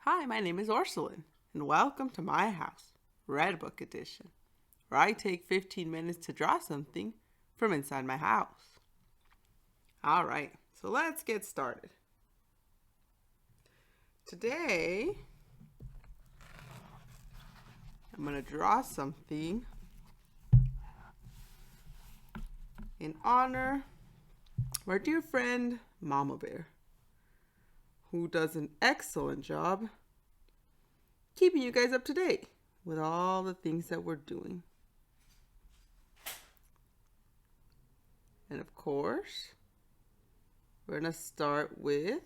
Hi, my name is Orseline, and welcome to my house, Red Book Edition, where I take 15 minutes to draw something from inside my house. Alright, so let's get started. Today, I'm going to draw something in honor of our dear friend, MamaBear, who does an excellent job keeping you guys up to date with all the things that we're doing. And of course, we're going to start with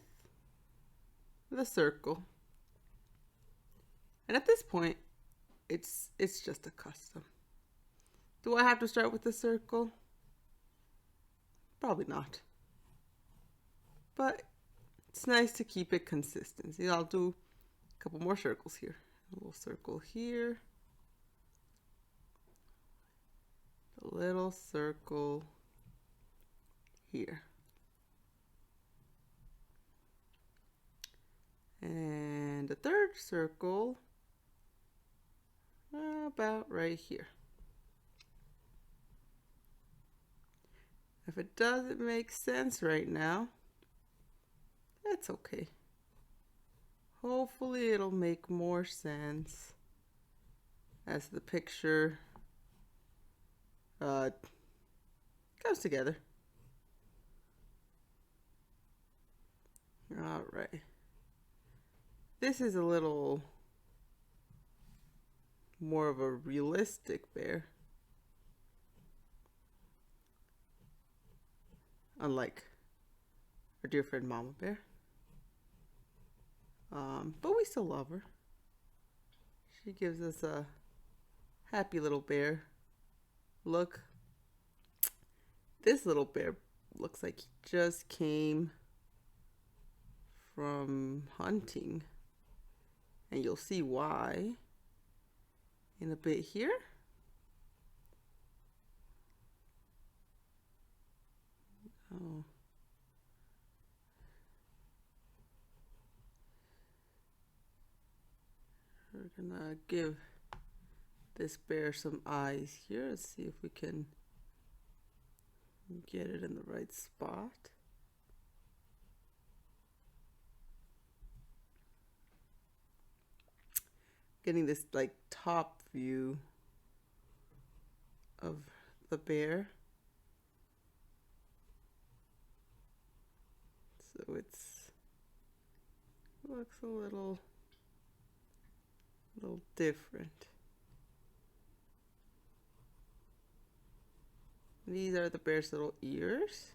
the circle. And at this point, it's just a custom. Do I have to start with the circle? Probably not. But it's nice to keep it consistent. See, I'll do a couple more circles here. A little circle here. A little circle here. And a third circle about right here. If it doesn't make sense right now, that's okay. Hopefully it'll make more sense as the picture comes together. All right. This is a little more of a realistic bear. Unlike our dear friend MamaBear. But we still love her. She gives us a happy little bear look. This little bear looks like he just came from hunting. And you'll see why in a bit here. Oh. We're gonna give this bear some eyes here. Let's see if we can get it in the right spot. Getting this like top view of the bear. So it looks a little different. These are the bear's little ears,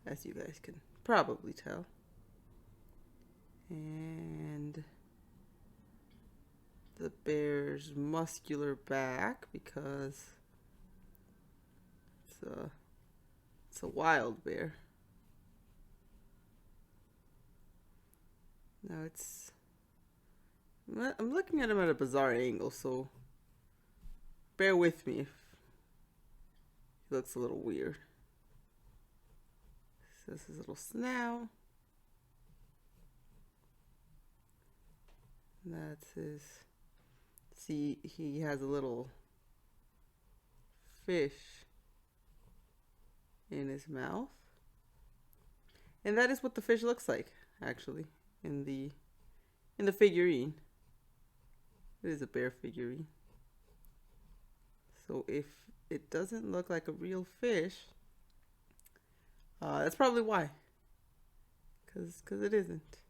as you guys can probably tell. And the bear's muscular back, because it's a wild bear. Now I'm looking at him at a bizarre angle, so bear with me if he looks a little weird. This is his little snout. That's his. See, he has a little fish in his mouth. And that is what the fish looks like, actually, in the figurine. It is a bear figurine. So if it doesn't look like a real fish, that's probably why. Because it isn't.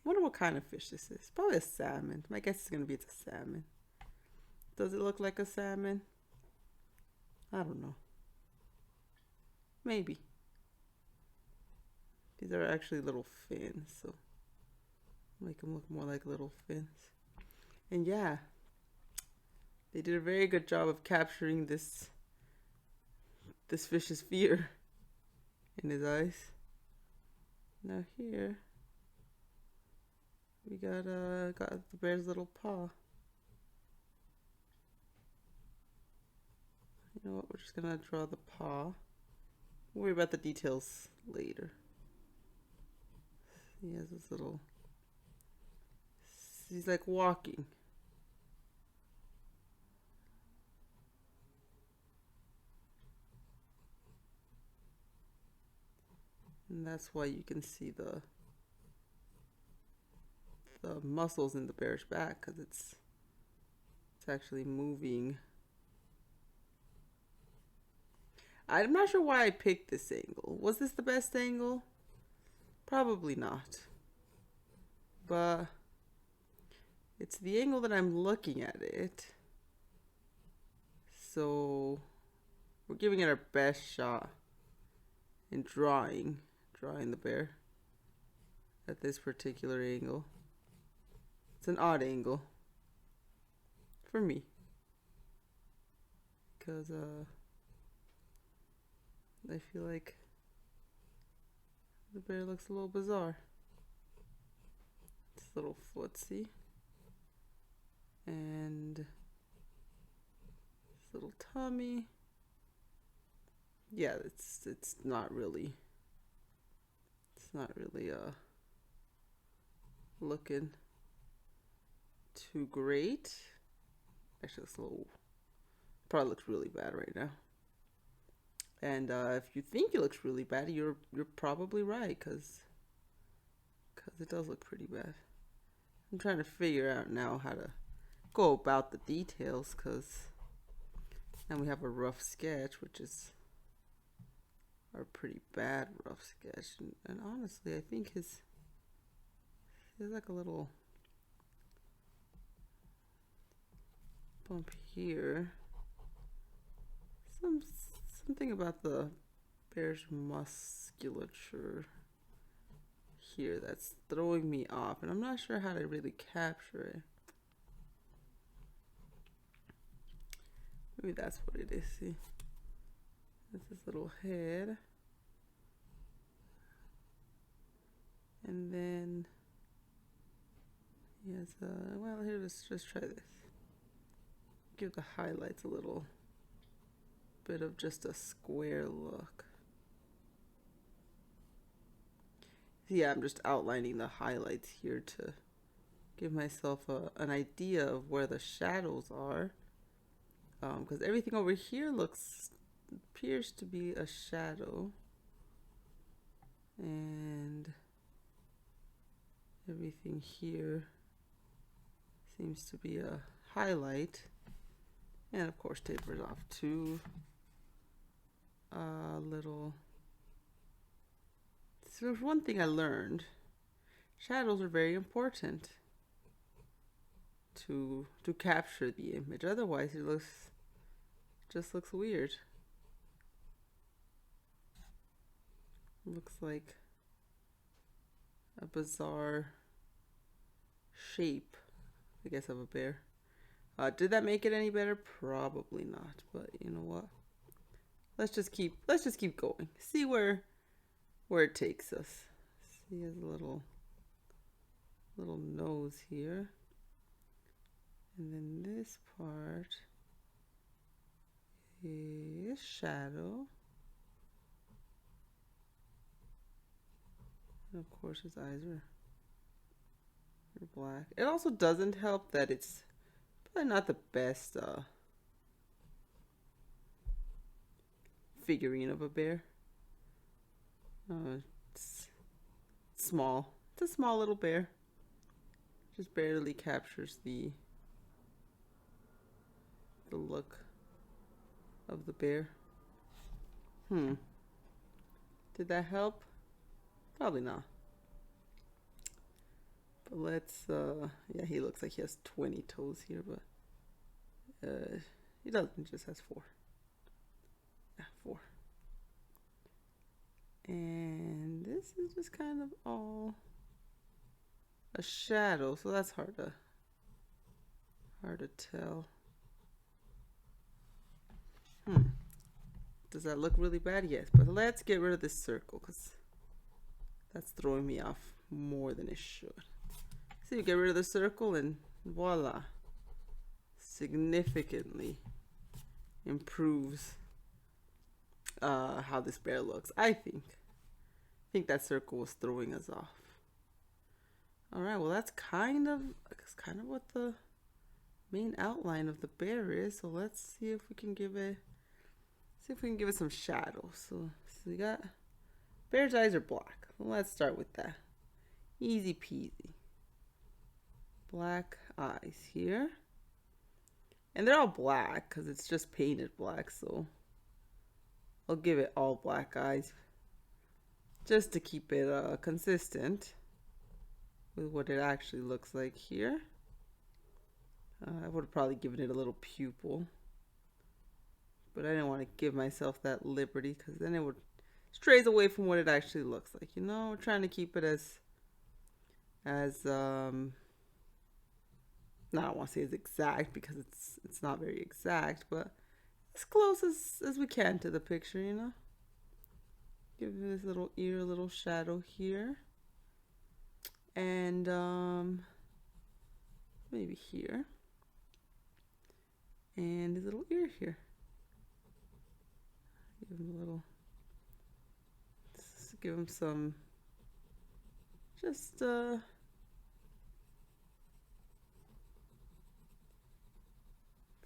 Wonder what kind of fish this is. Probably a salmon. My guess is gonna be it's a salmon. Does it look like a salmon? I don't know. Maybe. These are actually little fins, so make them look more like little fins. And yeah, they did a very good job of capturing this fish's fear in his eyes. Now here we got the bear's little paw. You know what? We're just gonna draw the paw We'll worry about the details later. He has this little, he's like walking. And that's why you can see the muscles in the bear's back, because it's actually moving. I'm not sure why I picked this angle. Was this the best angle? Probably not. But it's the angle that I'm looking at it. So we're giving it our best shot in drawing the bear at this particular angle. It's an odd angle for me, because I feel like the bear looks a little bizarre. It's a little footsie, and this little tummy. Yeah, it's not really looking too great. Actually, it's a little, probably looks really bad right now. And if you think it looks really bad, you're probably right, because it does look pretty bad. I'm trying to figure out now how to go about the details, because now we have a rough sketch, which is a pretty bad rough sketch. And honestly, I think there's like a little bump here. Something about the bear's musculature here that's throwing me off, and I'm not sure how to really capture it. Maybe that's what it is. See, that's his little head, and then he has a, well, here, let's just try this. Give the highlights a little bit of just a square look. Yeah, I'm just outlining the highlights here to give myself an idea of where the shadows are, because everything over here appears to be a shadow, and everything here seems to be a highlight, and of course tapers off to a little. So there's one thing I learned: shadows are very important to capture the image. Otherwise, it just looks weird. It looks like a bizarre shape, I guess, of a bear. Did that make it any better? Probably not. But you know what? Let's just keep going. See where it takes us. See his little nose here, and then this part is shadow, and of course his eyes are black. It also doesn't help that it's probably not the best figurine of a bear. It's small. It's a small little bear. Just barely captures the look of the bear. Did that help? Probably not. But let's yeah, he looks like he has 20 toes here, but he doesn't. He just has 4. Yeah, 4. And this is just kind of all a shadow, so that's hard to tell. Does that look really bad? Yes, but let's get rid of this circle, because that's throwing me off more than it should. So you get rid of the circle, and voila, significantly improves how this bear looks. I think that circle was throwing us off. All right, well that's kind of what the main outline of the bear is. So let's see if we can give it some shadow. So we got bear's eyes are black. Let's start with that. Easy peasy. Black eyes here. And they're all black because it's just painted black, so I'll give it all black eyes just to keep it consistent with what it actually looks like here. I would have probably given it a little pupil, but I didn't want to give myself that liberty because then it would strays away from what it actually looks like. You know, we're trying to keep it as no, I don't want to say as exact because it's not very exact, but as close as we can to the picture, you know. Give this little ear a little shadow here. And maybe here. And his little ear here. Give him a little, give him some, just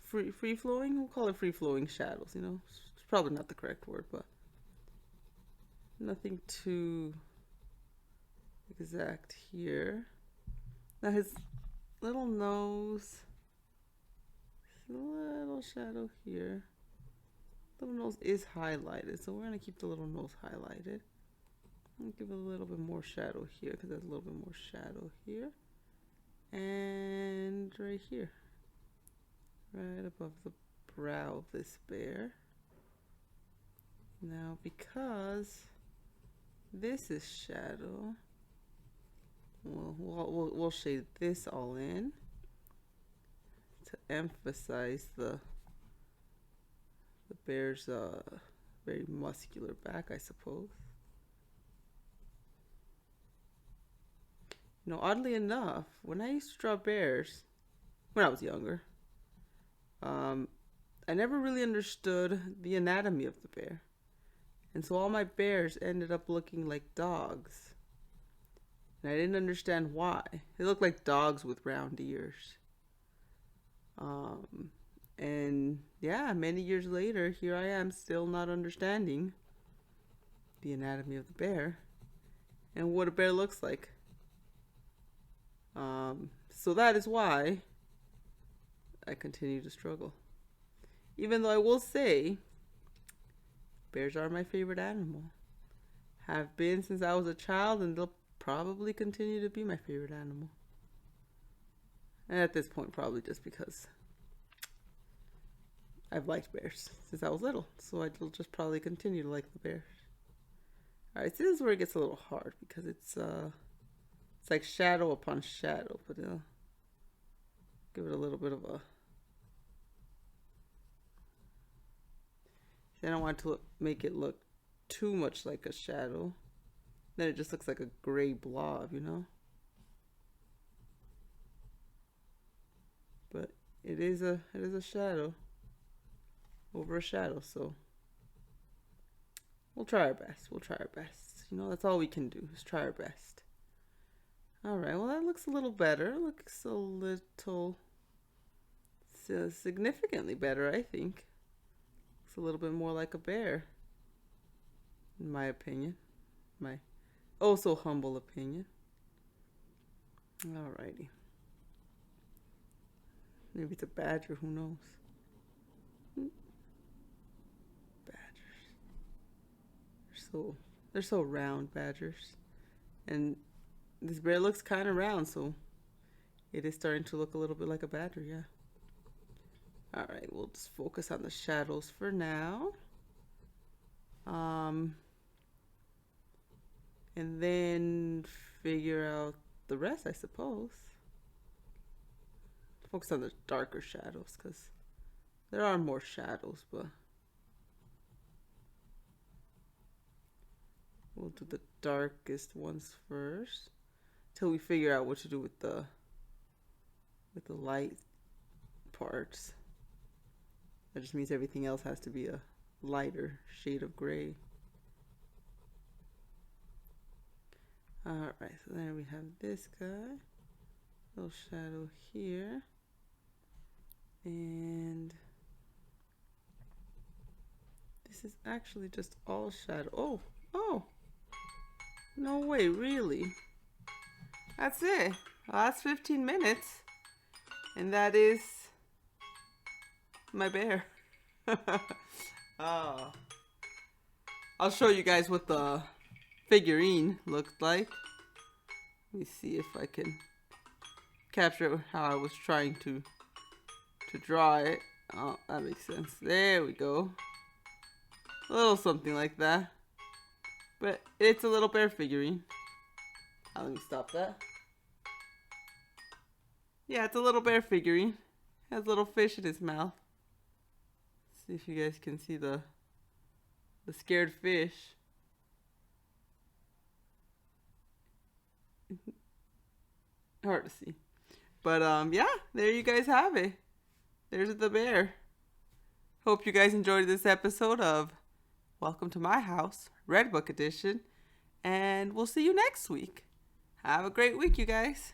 free flowing. We'll call it free flowing shadows. You know, it's probably not the correct word, but nothing too exact here. Now his little nose, little shadow here. Little nose is highlighted, so we're gonna keep the little nose highlighted. I'll give it a little bit more shadow here because there's a little bit more shadow here, and right here, right above the brow of this bear. Now, because this is shadow, we'll shade this all in to emphasize the bear's very muscular back, I suppose. You know, oddly enough, when I used to draw bears, when I was younger, I never really understood the anatomy of the bear. And so all my bears ended up looking like dogs. And I didn't understand why. They looked like dogs with round ears. And yeah, many years later, here I am still not understanding the anatomy of the bear and what a bear looks like. So that is why I continue to struggle. Even though I will say, bears are my favorite animal. Have been since I was a child, and they'll probably continue to be my favorite animal. And at this point, probably just because I've liked bears since I was little. So I'll just probably continue to like the bears. Alright, so this is where it gets a little hard because it's like shadow upon shadow, but it'll give it a little bit of a... I don't want to make it look too much like a shadow. Then it just looks like a gray blob, you know? But it is a shadow over a shadow, so we'll try our best. We'll try our best. You know, that's all we can do is try our best. All right, well, that looks a little better. It looks a little significantly better, I think. Looks a little bit more like a bear, in my opinion. My oh so humble opinion. Alrighty. Maybe it's a badger, who knows? Badgers. They're so round, badgers. And this bear looks kind of round, so it is starting to look a little bit like a badger, yeah. Alright, we'll just focus on the shadows for now. And then figure out the rest, I suppose. Focus on the darker shadows, because there are more shadows, but we'll do the darkest ones first till we figure out what to do with the light parts. That just means everything else has to be a lighter shade of gray. Alright, so there we have this guy. Little shadow here. And this is actually just all shadow. Oh, no way, really? That's it. Well, that's 15 minutes. And that is my bear. Oh. I'll show you guys what the figurine looked like. Let me see if I can capture how I was trying to draw it. Oh, that makes sense. There we go. A little something like that. But it's a little bear figurine. Let me stop that. Yeah, it's a little bear figurine. Has a little fish in his mouth. See if you guys can see the scared fish. Hard to see. But yeah, there you guys have it. There's the bear. Hope you guys enjoyed this episode of Welcome to My House, Red Book Edition. And we'll see you next week. Have a great week, you guys.